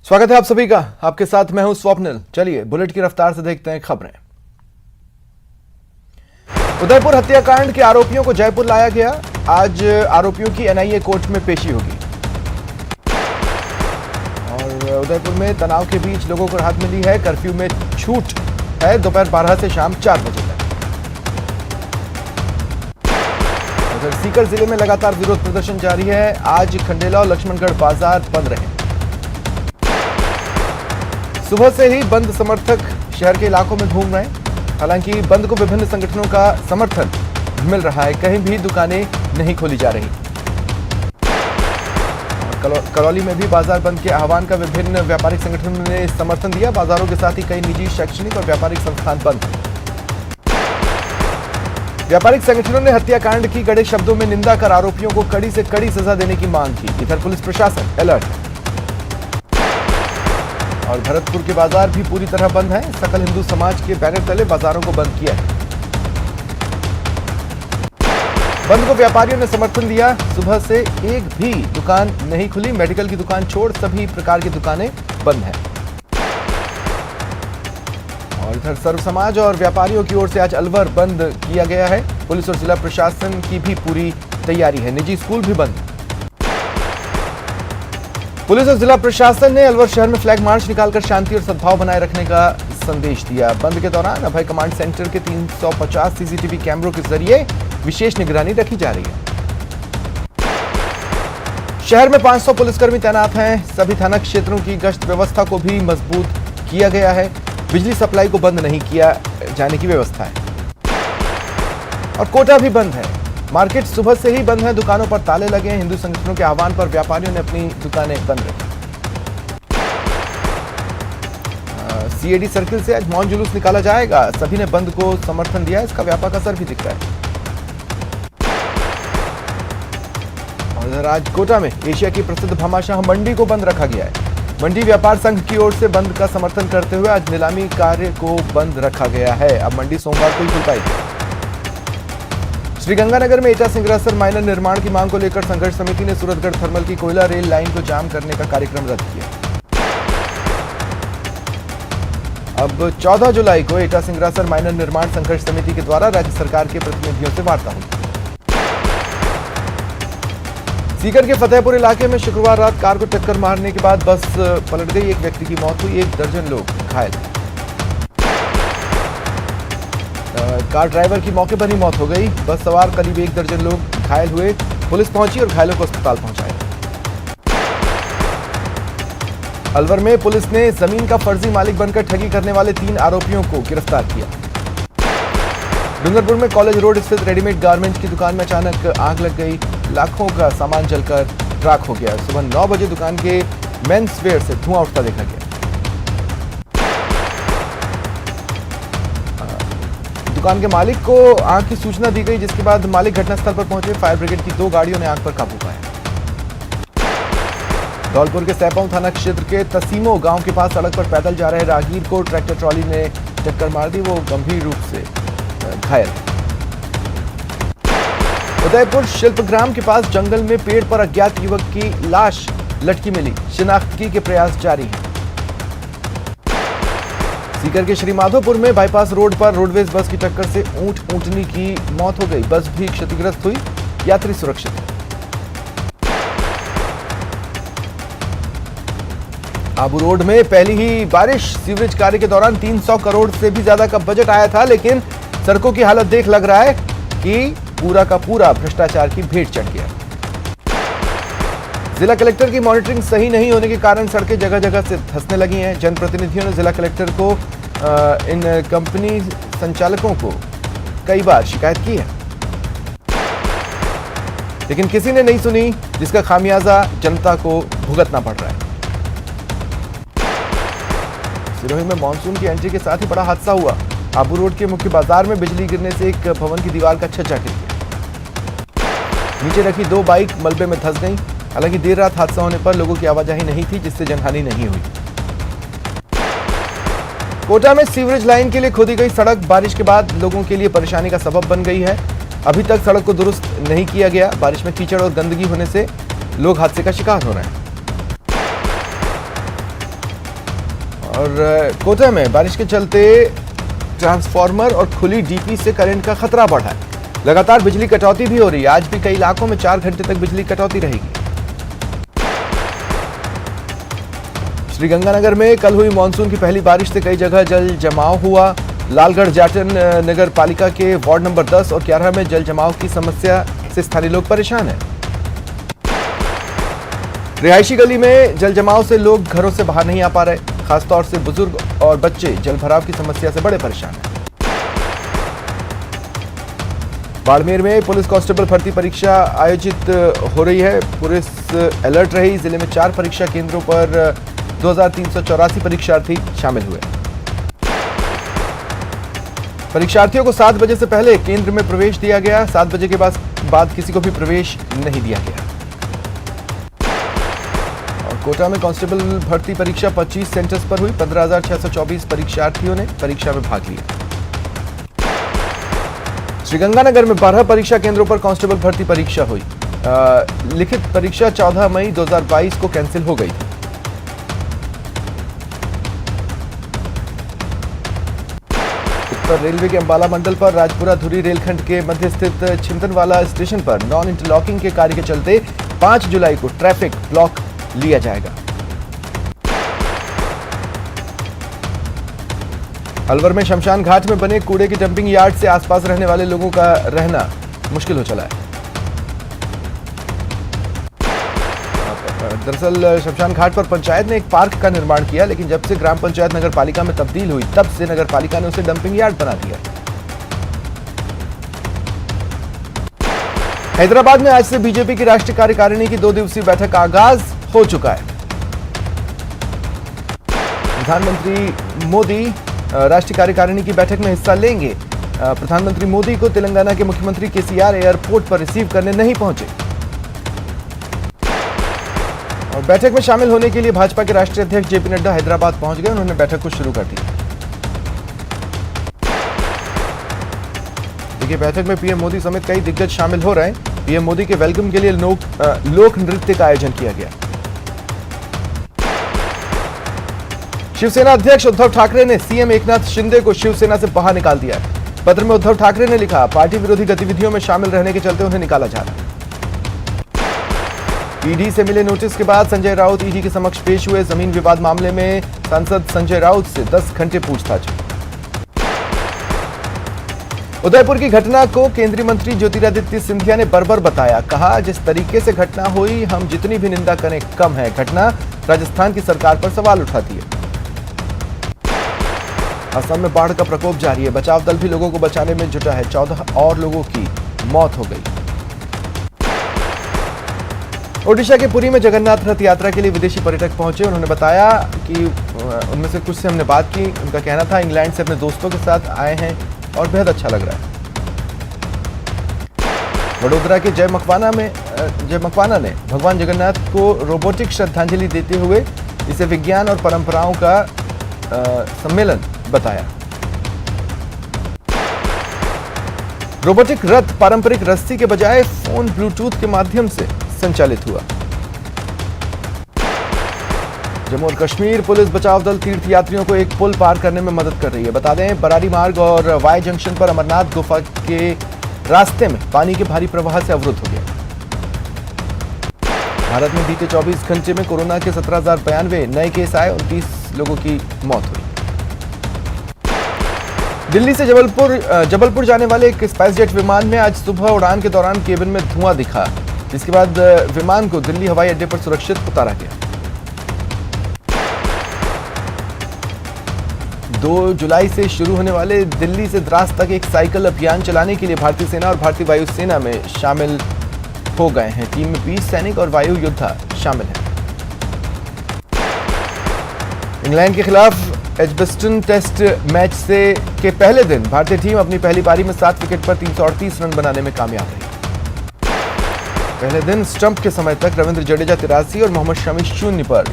स्वागत है आप सभी का। आपके साथ मैं हूं स्वप्निल। चलिए बुलेट की रफ्तार से देखते हैं खबरें। उदयपुर हत्याकांड के आरोपियों को जयपुर लाया गया। आज आरोपियों की एनआईए कोर्ट में पेशी होगी। और उदयपुर में तनाव के बीच लोगों को राहत मिली है। कर्फ्यू में छूट है दोपहर 12 से शाम 4 बजे तक। उधर सीकर जिले में लगातार विरोध प्रदर्शन जारी है। आज खंडेला और लक्ष्मणगढ़ बाजार बंद रहे। सुबह से ही बंद समर्थक शहर के इलाकों में घूम रहे हैं। हालांकि बंद को विभिन्न संगठनों का समर्थन मिल रहा है। कहीं भी दुकानें नहीं खोली जा रही। करौली में भी बाजार बंद के आह्वान का विभिन्न व्यापारिक संगठनों ने समर्थन दिया। बाजारों के साथ ही कई निजी, शैक्षणिक और व्यापारिक संस्थान बंद हैं। व्यापारिक संगठनों ने हत्याकांड की कड़े शब्दों में निंदा कर आरोपियों को कड़ी से कड़ी सजा देने की मांग की। इधर पुलिस प्रशासन अलर्ट है। और भरतपुर के बाजार भी पूरी तरह बंद है। सकल हिंदू समाज के बैनर तले बाजारों को बंद किया है। बंद को व्यापारियों ने समर्थन दिया। सुबह से एक भी दुकान नहीं खुली। मेडिकल की दुकान छोड़ सभी प्रकार की दुकानें बंद हैं। और इधर सर्व समाज और व्यापारियों की ओर से आज अलवर बंद किया गया है। पुलिस और जिला प्रशासन की भी पूरी तैयारी है। निजी स्कूल भी बंद है। पुलिस और जिला प्रशासन ने अलवर शहर में फ्लैग मार्च निकालकर शांति और सद्भाव बनाए रखने का संदेश दिया। बंद के दौरान अभय कमांड सेंटर के 350 सीसीटीवी कैमरों के जरिए विशेष निगरानी रखी जा रही है। शहर में 500 पुलिसकर्मी तैनात हैं। सभी थाना क्षेत्रों की गश्त व्यवस्था को भी मजबूत किया गया है। बिजली सप्लाई को बंद नहीं किया जाने की व्यवस्था है। और कोटा भी बंद है। मार्केट सुबह से ही बंद है। दुकानों पर ताले लगे हैं। हिंदू संगठनों के आह्वान पर व्यापारियों ने अपनी दुकानें बंद रखी। सीएडी सर्किल से आज मौन जुलूस निकाला जाएगा। सभी ने बंद को समर्थन दिया। इसका व्यापक असर भी दिख रहा है। और इधर आज कोटा में एशिया की प्रसिद्ध भामाशाह मंडी को बंद रखा गया है। मंडी व्यापार संघ की ओर से बंद का समर्थन करते हुए आज नीलामी कार्य को बंद रखा गया है। अब मंडी सोमवार को ही खुल पाएगी। श्रीगंगानगर में एटा सिंगरासर माइनर निर्माण की मांग को लेकर संघर्ष समिति ने सूरतगढ़ थर्मल की कोयला रेल लाइन को जाम करने का कार्यक्रम रद्द किया। अब 14 जुलाई को एटा सिंगरासर माइनर निर्माण संघर्ष समिति के द्वारा राज्य सरकार के प्रतिनिधियों से वार्ता होगी। सीकर के फतेहपुर इलाके में शुक्रवार रात कार को टक्कर मारने के बाद बस पलट गई। एक व्यक्ति की मौत हुई। 1 दर्जन लोग घायल। कार ड्राइवर की मौके पर ही मौत हो गई। बस सवार करीब 1 दर्जन लोग घायल हुए। पुलिस पहुंची और घायलों को अस्पताल पहुंचाया। अलवर में पुलिस ने जमीन का फर्जी मालिक बनकर ठगी करने वाले 3 आरोपियों को गिरफ्तार किया। डूंगरपुर में कॉलेज रोड स्थित रेडीमेड गारमेंट की दुकान में अचानक आग लग गई। लाखों का सामान जलकर राख हो गया। सुबह 9 बजे दुकान के मेंस वेयर से धुआं उठता देखा गया। दुकान के मालिक को आग की सूचना दी गई, जिसके बाद मालिक घटनास्थल पर पहुंचे। फायर ब्रिगेड की 2 गाड़ियों ने आग पर काबू पाया। धौलपुर के सैपाऊ थाना क्षेत्र के तसीमो गांव के पास सड़क पर पैदल जा रहे राहगीर को ट्रैक्टर ट्रॉली ने टक्कर मार दी। वो गंभीर रूप से घायल है। उदयपुर शिल्पग्राम के पास जंगल में पेड़ पर अज्ञात युवक की लाश लटकी मिली। शिनाख्तगी के प्रयास जारी हैं। सीकर के श्रीमाधोपुर में बाईपास रोड पर रोडवेज बस की टक्कर से ऊंटनी की मौत हो गई। बस भी क्षतिग्रस्त हुई। यात्री सुरक्षित है। आबू रोड में पहली ही बारिश। सीवरेज कार्य के दौरान 300 करोड़ से भी ज्यादा का बजट आया था, लेकिन सड़कों की हालत देख लग रहा है कि पूरा का पूरा भ्रष्टाचार की भेंट चढ़ गया। जिला कलेक्टर की मॉनिटरिंग सही नहीं होने के कारण सड़कें जगह जगह से धंसने लगी हैं। जनप्रतिनिधियों ने जिला कलेक्टर को इन कंपनी संचालकों को कई बार शिकायत की है, लेकिन किसी ने नहीं सुनी, जिसका खामियाजा जनता को भुगतना पड़ रहा है। सिरोही में मानसून की एंट्री के साथ ही बड़ा हादसा हुआ। आबू रोड के मुख्य बाजार में बिजली गिरने से एक भवन की दीवार का छज्जा गिर गया। नीचे रखी 2 बाइक मलबे में धंस गईं। हालांकि देर रात हादसा होने पर लोगों की आवाजाही नहीं थी, जिससे जनहानि नहीं हुई। कोटा में सीवरेज लाइन के लिए खोदी गई सड़क बारिश के बाद लोगों के लिए परेशानी का सबब बन गई है। अभी तक सड़क को दुरुस्त नहीं किया गया। बारिश में कीचड़ और गंदगी होने से लोग हादसे का शिकार हो रहे हैं। और कोटा में बारिश के चलते ट्रांसफार्मर और खुली डीपी से करंट का खतरा बढ़ा है। लगातार बिजली कटौती भी हो रही है। आज भी कई इलाकों में 4 घंटे तक बिजली कटौती रहेगी। श्रीगंगानगर में कल हुई मानसून की पहली बारिश से कई जगह जल जमाव हुआ। लालगढ़ जाटन नगर पालिका के वार्ड नंबर 10 और 11 में जल जमाव की समस्या से स्थानीय लोग परेशान हैं। रिहायशी गली में जल जमाव से लोग घरों से बाहर नहीं आ पा रहे। खासतौर से बुजुर्ग और बच्चे जल भराव की समस्या से बड़े परेशान हैं। बाड़मेर में पुलिस कांस्टेबल भर्ती परीक्षा आयोजित हो रही है। पुलिस अलर्ट रही। जिले में 4 परीक्षा केंद्रों पर 2384 परीक्षार्थी शामिल हुए। परीक्षार्थियों को 7 बजे से पहले केंद्र में प्रवेश दिया गया। 7 बजे के बाद किसी को भी प्रवेश नहीं दिया गया। कोटा में कांस्टेबल भर्ती परीक्षा 25 सेंटर्स पर हुई। 15,624 परीक्षार्थियों ने परीक्षा में भाग लिया। श्रीगंगानगर में 12 परीक्षा केंद्रों पर कांस्टेबल भर्ती परीक्षा हुई। लिखित परीक्षा 14 मई 2022 को कैंसिल हो गई थी। उत्तर रेलवे के अंबाला मंडल पर राजपुरा धुरी रेलखंड के मध्य स्थित छिंदनवाला स्टेशन पर नॉन इंटरलॉकिंग के कार्य के चलते 5 जुलाई को ट्रैफिक ब्लॉक लिया जाएगा। अलवर में शमशान घाट में बने कूड़े की डंपिंग यार्ड से आसपास रहने वाले लोगों का रहना मुश्किल हो चला है। दरअसल शमशान घाट पर पंचायत ने एक पार्क का निर्माण किया, लेकिन जब से ग्राम पंचायत नगर पालिका में तब्दील हुई तब से नगर पालिका ने उसे डंपिंग यार्ड बना दिया। हैदराबाद में आज से बीजेपी की राष्ट्रीय कार्यकारिणी की 2 दिवसीय बैठक आगाज हो चुका है। प्रधानमंत्री मोदी राष्ट्रीय कार्यकारिणी की बैठक में हिस्सा लेंगे। प्रधानमंत्री मोदी को तेलंगाना के मुख्यमंत्री केसीआर एयरपोर्ट पर रिसीव करने नहीं पहुंचे और बैठक में शामिल होने के लिए भाजपा के राष्ट्रीय अध्यक्ष जेपी नड्डा हैदराबाद पहुंच गए। उन्होंने बैठक को शुरू कर दिया। देखिए, बैठक में पीएम मोदी समेत कई दिग्गज शामिल हो रहे हैं। पीएम मोदी के वेलकम के लिए लोक नृत्य का आयोजन किया गया। शिवसेना अध्यक्ष उद्धव ठाकरे ने सीएम एकनाथ शिंदे को शिवसेना से बाहर निकाल दिया है। पत्र में उद्धव ठाकरे ने लिखा, पार्टी विरोधी गतिविधियों में शामिल रहने के चलते उन्हें निकाला जा रहा है। ईडी से मिले नोटिस के बाद संजय राउत ईडी के समक्ष पेश हुए। जमीन विवाद मामले में सांसद संजय राउत से 10 घंटे पूछताछ। उदयपुर की घटना को केंद्रीय मंत्री ज्योतिरादित्य सिंधिया ने बर्बर बताया। कहा, जिस तरीके से घटना हुई हम जितनी भी निंदा करें कम है। घटना राजस्थान की सरकार पर सवाल उठाती है। असम में बाढ़ का प्रकोप जारी है। बचाव दल भी लोगों को बचाने में जुटा है। 14 और लोगों की मौत हो गई। ओडिशा के पुरी में जगन्नाथ रथ यात्रा के लिए विदेशी पर्यटक पहुंचे। उन्होंने बताया कि उनमें से कुछ से हमने बात की। उनका कहना था, इंग्लैंड से अपने दोस्तों के साथ आए हैं और बेहद अच्छा लग रहा है। वडोदरा के जय मकवाना ने भगवान जगन्नाथ को रोबोटिक श्रद्धांजलि देते हुए इसे विज्ञान और परंपराओं का सम्मेलन बताया। रोबोटिक रथ पारंपरिक रस्सी के बजाय फोन ब्लूटूथ के माध्यम से संचालित हुआ। जम्मू और कश्मीर पुलिस बचाव दल तीर्थ यात्रियों को एक पुल पार करने में मदद कर रही है। बता दें, बरारी मार्ग और वाई जंक्शन पर अमरनाथ गुफा के रास्ते में पानी के भारी प्रवाह से अवरुद्ध हो गया। भारत में बीते 24 घंटे में कोरोना के 17,092 नए केस आए। 29 लोगों की मौत हुई। दिल्ली से जबलपुर जाने वाले एक स्पाइसजेट विमान में आज सुबह उड़ान के दौरान केबिन में धुआं दिखा, जिसके बाद विमान को दिल्ली हवाई अड्डे पर सुरक्षित उतारा गया। 2 जुलाई से शुरू होने वाले दिल्ली से द्रास तक एक साइकिल अभियान चलाने के लिए भारतीय सेना और भारतीय वायुसेना में शामिल हो गए हैं। टीम में 20 सैनिक और वायु योद्धा शामिल हैं। इंग्लैंड के खिलाफ एजबेस्टन टेस्ट मैच के पहले दिन भारतीय टीम अपनी पहली पारी में 7 विकेट पर 338 रन बनाने में कामयाब रही। पहले दिन स्टंप के समय तक रविंद्र जडेजा 83 और मोहम्मद शमी 0 पर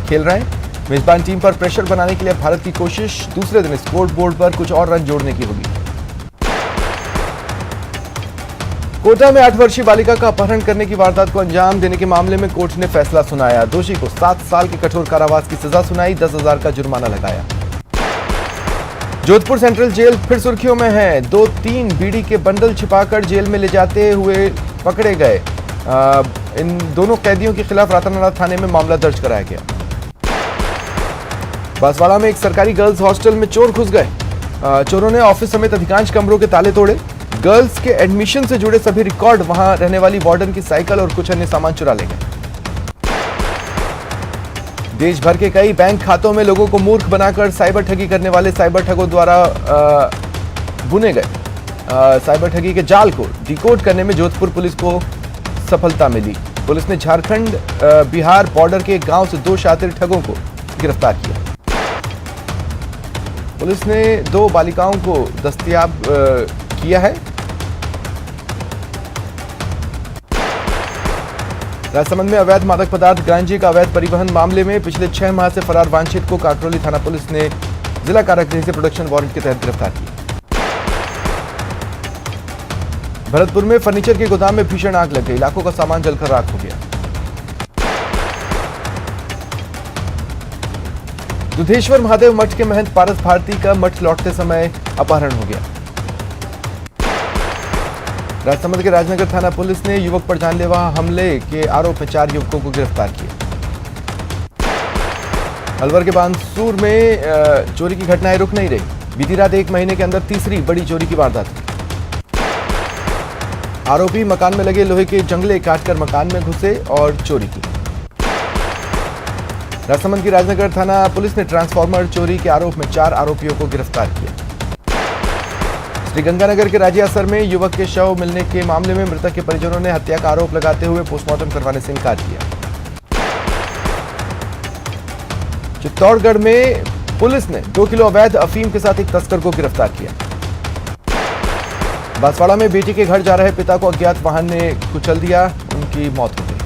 खेल रहे हैं। मेजबान टीम पर प्रेशर बनाने के लिए भारत की कोशिश। दूसरे दिन स्कोर बोर्ड पर कुछ और रन जोड़ने की होगी। कोटा में 8 वर्षीय बालिका का अपहरण करने की वारदात को अंजाम देने के मामले में कोर्ट ने फैसला सुनाया। दोषी को 7 साल की कठोर कारावास की सजा सुनाई, 10,000 का जुर्माना लगाया। जोधपुर सेंट्रल जेल फिर सुर्खियों में है। 2-3 बीड़ी के बंडल छिपाकर जेल में ले जाते हुए पकड़े गए। इन दोनों कैदियों के खिलाफ रातानाडा थाने में मामला दर्ज कराया गया। बांसवाड़ा में एक सरकारी गर्ल्स हॉस्टल में चोर घुस गए। चोरों ने ऑफिस समेत अधिकांश कमरों के ताले तोड़े। गर्ल्स के एडमिशन से जुड़े सभी रिकॉर्ड, वहां रहने वाली वार्डन की साइकिल और कुछ अन्य सामान चुरा ले गए। देश भर के कई बैंक खातों में लोगों को मूर्ख बनाकर साइबर ठगी करने वाले साइबर ठगों द्वारा बुने गए साइबर ठगी के जाल को डिकोड करने में जोधपुर पुलिस को सफलता मिली। पुलिस ने झारखंड बिहार बॉर्डर के एक गांव से 2 शातिर ठगों को गिरफ्तार किया। पुलिस ने 2 बालिकाओं को दस्तयाब किया है। राजसमंद में अवैध मादक पदार्थ गांजे का अवैध परिवहन मामले में पिछले 6 माह से फरार वांछित को काकरोली थाना पुलिस ने जिला कारागृह से प्रोडक्शन वारंट के तहत गिरफ्तार किया। भरतपुर में फर्नीचर के गोदाम में भीषण आग लग गई, लाखों का सामान जलकर राख हो गया। दुधेश्वर महादेव मठ के महंत पारस भारती का मठ लौटते समय अपहरण हो गया। राजसमंद के राजनगर थाना पुलिस ने युवक पर जानलेवा हमले के आरोप में 4 युवकों को गिरफ्तार किया। अलवर के बांसूर में चोरी की घटनाएं रुक नहीं रही। बीती रात 1 महीने के अंदर तीसरी बड़ी चोरी की वारदात हुई। आरोपी मकान में लगे लोहे के जंगले काटकर मकान में घुसे और चोरी की। राजसमंद की राजनगर थाना पुलिस ने ट्रांसफार्मर चोरी के आरोप में 4 आरोपियों को गिरफ्तार किया। श्रीगंगानगर के राजियासर में युवक के शव मिलने के मामले में मृतक के परिजनों ने हत्या का आरोप लगाते हुए पोस्टमार्टम करवाने से इनकार किया। चित्तौड़गढ़ में पुलिस ने 2 किलो अवैध अफीम के साथ एक तस्कर को गिरफ्तार किया। बांसवाड़ा में बेटी के घर जा रहे पिता को अज्ञात वाहन ने कुचल दिया, उनकी मौत हो गई।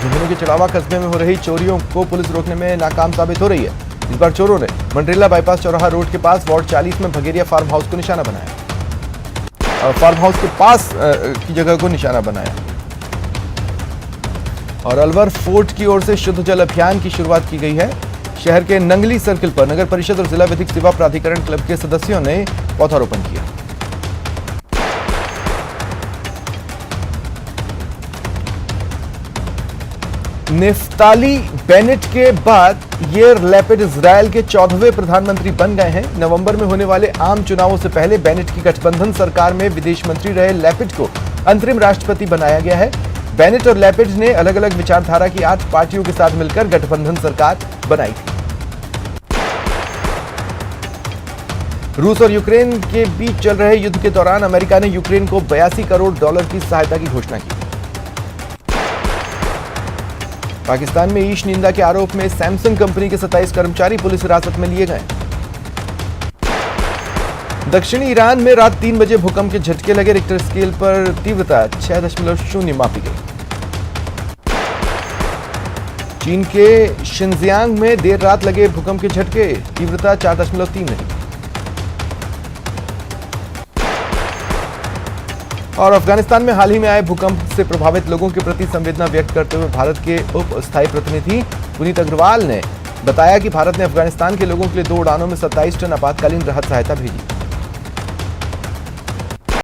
झुंझुनू के चलावा कस्बे में हो रही चोरियों को पुलिस रोकने में नाकाम साबित हो रही है। इस बार चोरों ने मंडरेला बाईपास चौराहा रोड के पास वार्ड 40 में भगेरिया फार्म हाउस को निशाना बनाया। फार्म हाउस के पास की जगह को निशाना बनाया। और अलवर फोर्ट की ओर से शुद्ध जल अभियान की शुरुआत की गई है। शहर के नंगली सर्किल पर नगर परिषद और जिला विधिक सेवा प्राधिकरण क्लब के सदस्यों ने पौधारोपण किया। नेफ्ताली बेनेट के बाद येर लैपिड इजरायल के 14वें प्रधानमंत्री बन गए हैं। नवंबर में होने वाले आम चुनावों से पहले बेनेट की गठबंधन सरकार में विदेश मंत्री रहे लैपिड को अंतरिम राष्ट्रपति बनाया गया है। बेनेट और लैपिड ने अलग अलग विचारधारा की 8 पार्टियों के साथ मिलकर गठबंधन सरकार बनाई थी। रूस और यूक्रेन के बीच चल रहे युद्ध के दौरान अमेरिका ने यूक्रेन को $82 करोड़ की सहायता की घोषणा की। पाकिस्तान में ईश निंदा के आरोप में सैमसंग कंपनी के 27 कर्मचारी पुलिस हिरासत में लिए गए। दक्षिणी ईरान में रात 3 बजे भूकंप के झटके लगे। रिक्टर स्केल पर तीव्रता 6.0 मापी गई। चीन के शिनजियांग में देर रात लगे भूकंप के झटके, तीव्रता 4.3 रही। और अफगानिस्तान में हाल ही में आए भूकंप से प्रभावित लोगों के प्रति संवेदना व्यक्त करते हुए भारत के उप स्थायी प्रतिनिधि पुनीत अग्रवाल ने बताया कि भारत ने अफगानिस्तान के लोगों के लिए 2 उड़ानों में 27 टन आपातकालीन राहत सहायता भेजी।